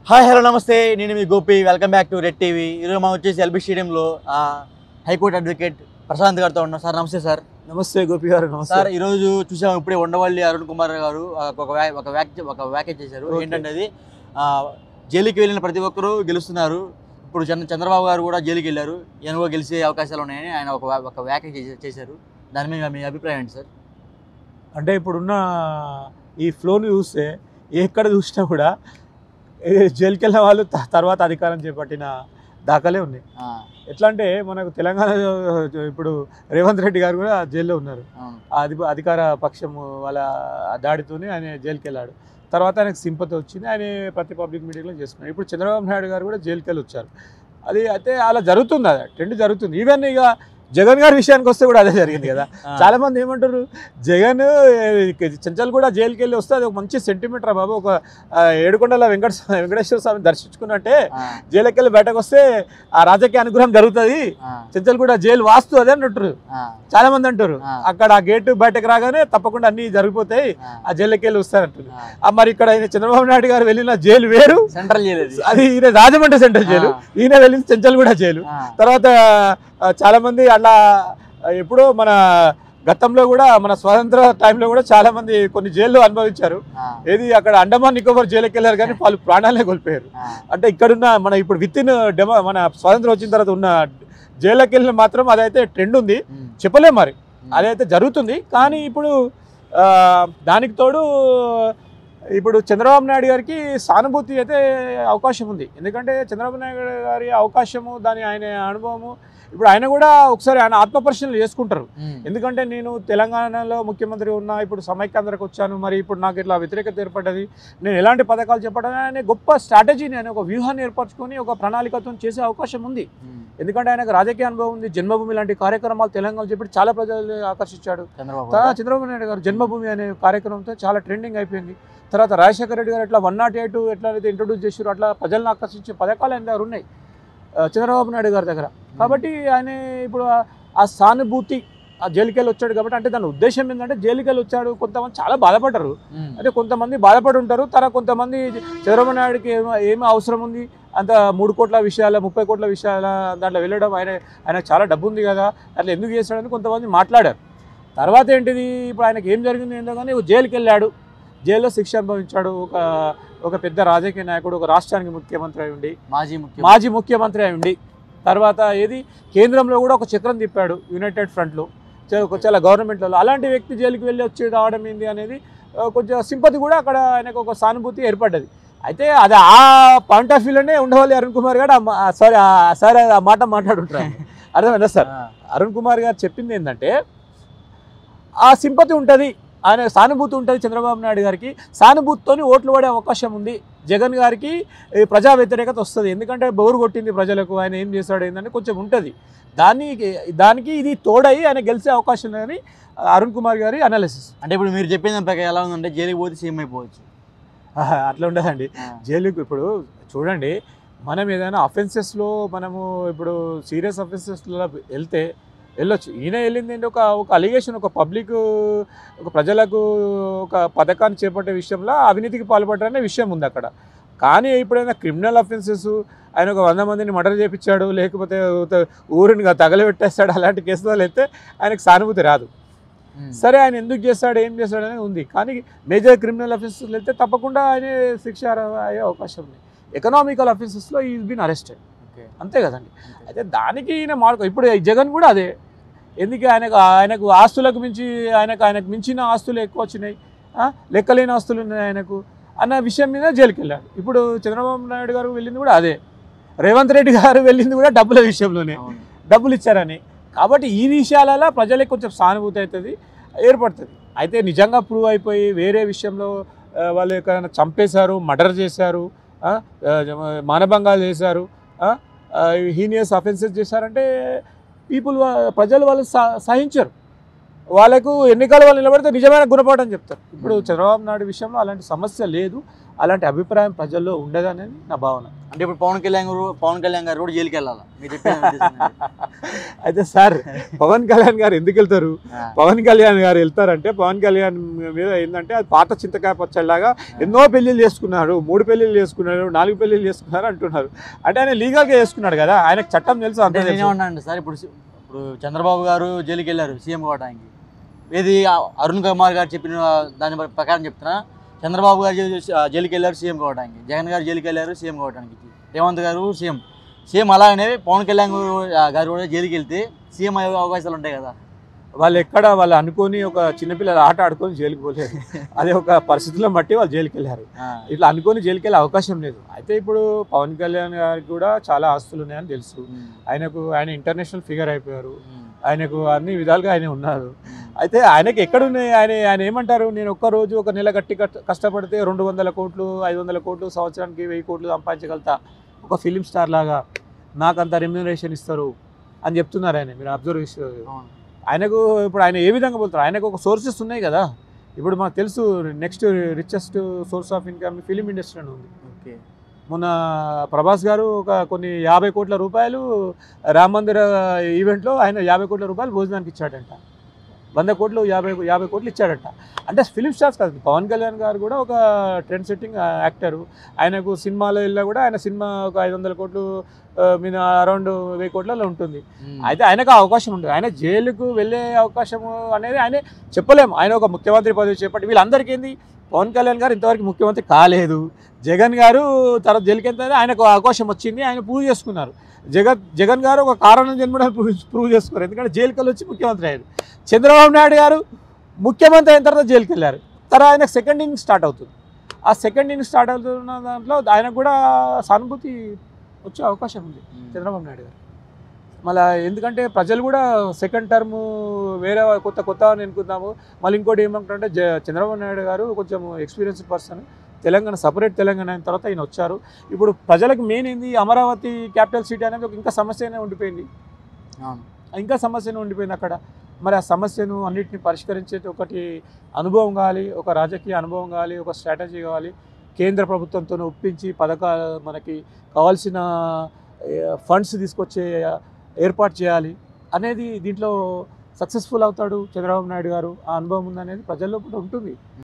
Hi hello నమస్తే, నేను మీ Gopi. Welcome back to Red TV. ఈరోజు మనం వచ్చేసి ఎల్బీ స్టేడియంలో హైకోర్టు అడ్వకేట్ ప్రశాంత్ గారితో ఉన్నాం. సార్ నమస్తే. సార్ నమస్తే గోపి గారు. నమస్తే సార్. ఈరోజు చూసాము ఇప్పుడే ఉండవల్లి అరుణ్ కుమార్ గారు ఒక వ్యాఖ్య చేశారు. ఏంటంటే అది జైలుకి వెళ్ళిన ప్రతి ఒక్కరూ గెలుస్తున్నారు. ఇప్పుడు చంద్రబాబు గారు కూడా జైలుకి వెళ్ళారు, ఈయన కూడా గెలిచే అవకాశాలు ఉన్నాయని ఆయన ఒక వ్యాఖ్య చేశారు. దాని మీద మీ అభిప్రాయం ఏంటి సార్? అంటే ఇప్పుడున్న ఈ ఫ్లోని చూస్తే ఎక్కడ చూసినా కూడా జైలుకి వెళ్ళిన వాళ్ళు తర్వాత అధికారం చేపట్టిన దాఖలే ఉన్నాయి. ఎట్లా అంటే మనకు తెలంగాణ ఇప్పుడు రేవంత్ రెడ్డి గారు కూడా జైల్లో ఉన్నారు. అధికార పక్షము వాళ్ళ దాడితోనే ఆయన జైలుకి వెళ్ళాడు. తర్వాత ఆయనకు సింపతి వచ్చింది, ఆయన ప్రతి పబ్లిక్ మీటింగ్లో చేసుకున్నాడు. ఇప్పుడు చంద్రబాబు నాయుడు గారు కూడా జైలుకి వెళ్ళి వచ్చారు. అది అయితే అలా జరుగుతుంది, అది ట్రెండ్ జరుగుతుంది. ఈవెన్ ఇక జగన్ గారి విషయానికి వస్తే కూడా అదే జరిగింది కదా. చాలా మంది ఏమంటారు, జగన్ చెంచల్ కూడా జైలుకి వెళ్ళి వస్తే అది ఒక మంచి సెంటిమెంట్ రా బాబు, ఒక ఏడుకొండల వెంకటేశ్వర స్వామి దర్శించుకున్నట్టే జైలుకి వెళ్ళి బయటకు వస్తే ఆ రాజకీయ అనుగ్రహం జరుగుతుంది, చెంచల్ కూడా జైలు వాస్తు అదే అంటారు. చాలా మంది అంటారు అక్కడ ఆ గేటు బయటకు రాగానే తప్పకుండా అన్ని జరిగిపోతాయి, ఆ జైలుకి వెళ్ళి వస్తారంటారు. మరి ఇక్కడ చంద్రబాబు నాయుడు గారు వెళ్ళిన జైలు వేరు, సెంట్రల్ జైలు అది. ఈయన రాజమండ్రి సెంట్రల్ జైలు, ఈయన వెళ్ళింది చెంచల్ కూడా జైలు. తర్వాత చాలా మంది అట్లా ఎప్పుడో మన గతంలో కూడా మన స్వాతంత్ర టైంలో కూడా చాలా మంది కొన్ని జైల్లో అనుభవించారు. ఏది అక్కడ అండమాన్ నికోబార్ జైలుకి వెళ్ళారు కానీ వాళ్ళు ప్రాణాలే కోల్పోయారు. అంటే ఇక్కడున్న మన ఇప్పుడు విత్ ఇన్ మన స్వాతంత్రం వచ్చిన తర్వాత ఉన్న జైలుకి వెళ్ళిన మాత్రం అదైతే ట్రెండ్ ఉంది, చెప్పలేం మరి అదైతే జరుగుతుంది. కానీ ఇప్పుడు దానికి తోడు ఇప్పుడు చంద్రబాబు నాయుడు గారికి సానుభూతి అయితే అవకాశం ఉంది. ఎందుకంటే చంద్రబాబు నాయుడు గారి అవకాశము, దాని ఆయన అనుభవము, ఇప్పుడు ఆయన కూడా ఒకసారి ఆయన ఆత్మపరిశీలన చేసుకుంటారు. ఎందుకంటే నేను తెలంగాణలో ముఖ్యమంత్రి ఉన్నా, ఇప్పుడు సమైక్యాంధ్రకు వచ్చాను, మరి ఇప్పుడు నాకు ఇట్లా వ్యతిరేకత ఏర్పడ్డది, నేను ఎలాంటి పథకాలు చెప్పడం అనే గొప్ప స్ట్రాటజీని, ఆయన ఒక వ్యూహాన్ని ఏర్పరచుకొని ఒక ప్రణాళికతో చేసే అవకాశం ఉంది. ఎందుకంటే ఆయనకు రాజకీయ అనుభవం ఉంది. జన్మభూమి లాంటి కార్యక్రమాలు తెలంగాణ చెప్పి చాలా ప్రజలు ఆకర్షించాడు చంద్రబాబు నాయుడు గారు. జన్మభూమి అనే కార్యక్రమంతో చాలా ట్రెండింగ్ అయిపోయింది. తర్వాత రాజశేఖర రెడ్డి గారు ఎట్లా 108 ఎట్లయితే ఇంట్రొడ్యూస్ చేశారు, అట్లా ప్రజలను ఆకర్షించే పథకాలు ఆయన దగ్గర ఉన్నాయి చంద్రబాబు నాయుడు గారి దగ్గర. కాబట్టి ఆయన ఇప్పుడు ఆ సానుభూతి, ఆ జైలుకి వెళ్ళి వచ్చాడు కాబట్టి, అంటే దాని ఉద్దేశం ఏంటంటే జైలుకి వెళ్ళి వచ్చాడు, కొంతమంది చాలా బాధపడ్డారు, అంటే కొంతమంది బాధపడి ఉంటారు. తర్వాత కొంతమంది చంద్రబాబు నాయుడుకి ఏమి అవసరం ఉంది అంత 3 కోట్ల విషయాల 30 కోట్ల విషయాల దాంట్లో వెళ్ళడం, ఆయన చాలా డబ్బు ఉంది కదా అట్లా ఎందుకు చేశాడని కొంతమంది మాట్లాడారు. తర్వాత ఏంటిది, ఇప్పుడు ఆయనకి ఏం జరిగింది ఏంటో కానీ జైలుకి వెళ్ళాడు, జైల్లో శిక్ష అనుభవించాడు. ఒక పెద్ద రాజకీయ నాయకుడు, ఒక రాష్ట్రానికి ముఖ్యమంత్రి అయి ఉండి, మాజీ ముఖ్యమంత్రి అయి ఉండి, తర్వాత ఏది కేంద్రంలో కూడా ఒక చక్రం తిప్పాడు యునైటెడ్ ఫ్రంట్లో, చాలా గవర్నమెంట్లో. అలాంటి వ్యక్తి జైలుకి వెళ్ళి వచ్చి రావడం ఏంది అనేది కొంచెం సింపతి కూడా అక్కడ ఆయనకు ఒక సానుభూతి ఏర్పడ్డది. అయితే అది ఆ పాయింట్ ఆఫ్ వ్యూలోనే ఉండవాలి అరుణ్ కుమార్ గారు. సారీ ఆ మాట మాట్లాడుంటారు, అర్థమైందా సార్? అరుణ్ కుమార్ గారు చెప్పింది ఏంటంటే ఆ సింపతి ఉంటుంది, ఆయన సానుభూతి ఉంటుంది. చంద్రబాబు నాయుడు గారికి సానుభూతితో ఓట్లు పడే అవకాశం ఉంది. జగన్ గారికి ప్రజా వ్యతిరేకత వస్తుంది, ఎందుకంటే బోరు కొట్టింది ప్రజలకు, ఆయన ఏం చేస్తాడు ఏంటంటే కొంచెం ఉంటుంది. దానికి ఇది తోడయి ఆయన గెలిచే అవకాశం ఉందని అరుణ్ కుమార్ గారి అనాలిసిస్. అంటే ఇప్పుడు మీరు చెప్పిన ప్రకారం ఎలా ఉందంటే జైలుకి పోతే సీఎం అయిపోవచ్చు, అట్లా ఉండదండి. జైలుకి ఇప్పుడు చూడండి, మనం ఏదైనా అఫెన్సెస్లో మనము ఇప్పుడు సీరియస్ అఫెన్సెస్లో వెళ్ళొచ్చు. ఈయన వెళ్ళింది ఏంటి, ఒక అలిగేషన్, ఒక పబ్లిక్, ఒక ప్రజలకు ఒక పథకాన్ని చేపట్టే విషయంలో అవినీతికి పాల్పడ్డారనే విషయం ఉంది అక్కడ. కానీ ఎప్పుడైనా క్రిమినల్ అఫెన్సెస్, ఆయన ఒక 100 మందిని మర్డర్ చేయించాడు, లేకపోతే ఊరిని తగలబెట్టేస్తాడు, అలాంటి కేసులు అయితే ఆయనకు సానుభూతి రాదు. సరే ఆయన ఎందుకు చేస్తాడు, ఏం చేస్తాడు అనేది ఉంది. కానీ మేజర్ క్రిమినల్ అఫెన్సెస్ వెళ్తే తప్పకుండా ఆయన శిక్ష అయ్యే అవకాశం ఉంది. ఎకనామికల్ అఫెన్సెస్లో ఈజ్ బీన్ అరెస్టెడ్, అంతే కదండి. అయితే దానికి ఈయన ఇప్పుడు జగన్ కూడా అదే. ఎందుకు ఆయనకు ఆస్తులకు మించి ఆయనకు మించిన ఆస్తులు ఎక్కువ వచ్చినాయి, లెక్కలేని ఆస్తులు ఉన్నాయి ఆయనకు అన్న విషయం మీద జైలుకి వెళ్ళాడు. ఇప్పుడు చంద్రబాబు నాయుడు గారు వెళ్ళింది కూడా అదే, రేవంత్ రెడ్డి గారు వెళ్ళింది కూడా డబ్బుల విషయంలోనే, డబ్బులు ఇచ్చారని. కాబట్టి ఈ విషయాలలో ప్రజలకు కొంచెం సానుభూతి అవుతుంది, ఏర్పడుతుంది. అయితే నిజంగా ప్రూవ్ అయిపోయి వేరే విషయంలో వాళ్ళు ఎక్కడైనా చంపేశారు, మర్డర్ చేశారు, మానభంగాలు చేశారు, హీనియస్ అఫెన్సెస్ చేశారంటే ప్రజలు వాళ్ళు సహించరు. వాళ్ళకు ఎన్నికల వాళ్ళు నిలబడితే నిజమైన గుణపాఠం చెప్తారు. ఇప్పుడు చంద్రబాబు నాయుడు విషయంలో అలాంటి సమస్య లేదు, అలాంటి అభిప్రాయం ప్రజల్లో ఉండదనేది నా భావన. అంటే ఇప్పుడు పవన్ కళ్యాణ్ గారు కూడా జైలుకి వెళ్ళాలి మీరు చెప్పేది అయితే సార్ పవన్ కళ్యాణ్ గారు ఎందుకు వెళ్తారు? పవన్ కళ్యాణ్ గారు వెళ్తారంటే పవన్ కళ్యాణ్ మీద ఏంటంటే అది పాత చింతకాయ పచ్చడిలాగా ఎన్నో పెళ్లిళ్ళు చేసుకున్నాడు, 3 పెళ్లిళ్ళు చేసుకున్నాడు, 4 పెళ్లిళ్ళు చేసుకున్నారు అంటున్నారు. అంటే ఆయన లీగల్గా చేసుకున్నాడు కదా, ఆయనకు చట్టం తెలుసు. అంతే నేనేమన్నాను సార్, ఇప్పుడు చంద్రబాబు గారు జైలుకి వెళ్ళారు సీఎం కావడానికి. ఏది అరుణ్ కుమార్ గారు చెప్పిన దాని ప్రకారం చెప్తున్నా, చంద్రబాబు గారు జైలుకి వెళ్ళారు సీఎం కావడానికి, జగన్ గారు జైలుకి వెళ్ళారు సీఎం కావడానికి, రేవంత్ గారు సేమ్ అలాగనే పవన్ కళ్యాణ్ గారు కూడా జైలుకి వెళ్తే సీఎం అయ్యే అవకాశాలు ఉంటాయి కదా. వాళ్ళు అనుకొని ఒక చిన్నపిల్లల ఆట ఆడుకొని జైలుకి పోలేరు. అదే ఒక పరిస్థితుల్లో బట్టి వాళ్ళు జైలుకి వెళ్ళారు. ఇట్లా అనుకొని జైలుకి వెళ్ళే అవకాశం లేదు. అయితే ఇప్పుడు పవన్ కళ్యాణ్ గారికి కూడా చాలా ఆస్తులు ఉన్నాయని తెలుసు. ఆయన ఇంటర్నేషనల్ ఫిగర్ అయిపోయారు. ఆయనకు అన్ని విధాలుగా ఆయన ఉన్నారు. అయితే ఆయనకి ఎక్కడున్నాయి? ఆయన ఏమంటారు, నేను ఒక్కరోజు ఒక నెల గట్టి కష్టపడితే 200 కోట్లు 500 కోట్లు సంవత్సరానికి 1000 కోట్లు సంపాదించగలుగుతా, ఒక ఫిలిం స్టార్ లాగా నాకు అంత రెమ్యూనరేషన్ ఇస్తారు అని చెప్తున్నారు ఆయన. మీరు అబ్జర్వ్ చేస్తారు. ఆయనకు ఇప్పుడు ఆయన ఏ విధంగా పోతారు? ఆయనకు ఒక సోర్సెస్ ఉన్నాయి కదా. ఇప్పుడు మనకు తెలుసు next richest source of income film industry అని ఉంది. మొన్న ప్రభాస్ గారు కొన్ని 50 కోట్ల రూపాయలు రామ మందిర ఈవెంట్లో ఆయన 50 కోట్ల రూపాయలు భోజనానికి ఇచ్చాడంట. 100 కోట్లు 50 కోట్లు ఇచ్చాడట. అంటే ఫిలిం స్టార్స్ కాదు. పవన్ కళ్యాణ్ గారు కూడా ఒక ట్రెండ్ సెట్టింగ్ యాక్టరు. ఆయనకు సినిమాలో వెళ్ళా కూడా ఆయన సినిమా ఒక 500 కోట్లు మీద అరౌండ్ 1000 కోట్లలో ఉంటుంది. అయితే ఆయనకు అవకాశం ఉంటుంది. ఆయన జైలుకు వెళ్ళే అవకాశం అనేది ఆయన చెప్పలేము. ఆయన ఒక ముఖ్యమంత్రి పదవి చేపట్టి వీళ్ళందరికీ ఏంది, పవన్ కళ్యాణ్ గారు ఇంతవరకు ముఖ్యమంత్రి కాలేదు. జగన్ గారు తర్వాత జైలుకి వెళ్తే ఆయనకు అవకాశం వచ్చింది, ఆయన ప్రూవ్ చేసుకున్నారు. జగన్ గారు ఒక కారణం జన్మడానికి ప్రూవ్ చేసుకున్నారు, ఎందుకంటే జైలుకి వచ్చి ముఖ్యమంత్రి అయ్యారు. చంద్రబాబు నాయుడు గారు ముఖ్యమంత్రి అయిన తర్వాత జైలుకి వెళ్ళారు. తర్వాత ఆయనకు సెకండ్ ఇన్నింగ్ స్టార్ట్ అవుతుంది. ఆ సెకండ్ ఇన్నింగ్ స్టార్ట్ అవుతున్న దాంట్లో ఆయనకు కూడా సానుభూతి వచ్చే అవకాశం ఉంది చంద్రబాబు నాయుడు గారు. మళ్ళీ ఎందుకంటే ప్రజలు కూడా సెకండ్ టర్మ్ వేరే కొత్త అని అనుకుందాము. మళ్ళీ ఇంకోటి ఏమంటారంటే చంద్రబాబు నాయుడు గారు కొంచెం experienced person. Telangana separate Telangana అయిన తర్వాత ఈయన వచ్చారు. ఇప్పుడు ప్రజలకు మెయిన్ ఏంది, అమరావతి క్యాపిటల్ సిటీ అనేది ఇంకా సమస్యనే ఉండిపోయింది. ఇంకా సమస్యనే ఉండిపోయింది అక్కడ. మరి ఆ సమస్యను అన్నింటినీ పరిష్కరించే ఒకటి అనుభవం కావాలి, ఒక రాజకీయ అనుభవం కావాలి, ఒక స్ట్రాటజీ కావాలి. కేంద్ర ప్రభుత్వంతో ఒప్పించి పథకాలు మనకి కావాల్సిన ఫండ్స్ తీసుకొచ్చే ఏర్పాటు చేయాలి అనేది దీంట్లో సక్సెస్ఫుల్ అవుతాడు చంద్రబాబు నాయుడు గారు. ఆ అనుభవం ఉందనేది ప్రజల్లో కూడా ఉంటుంది.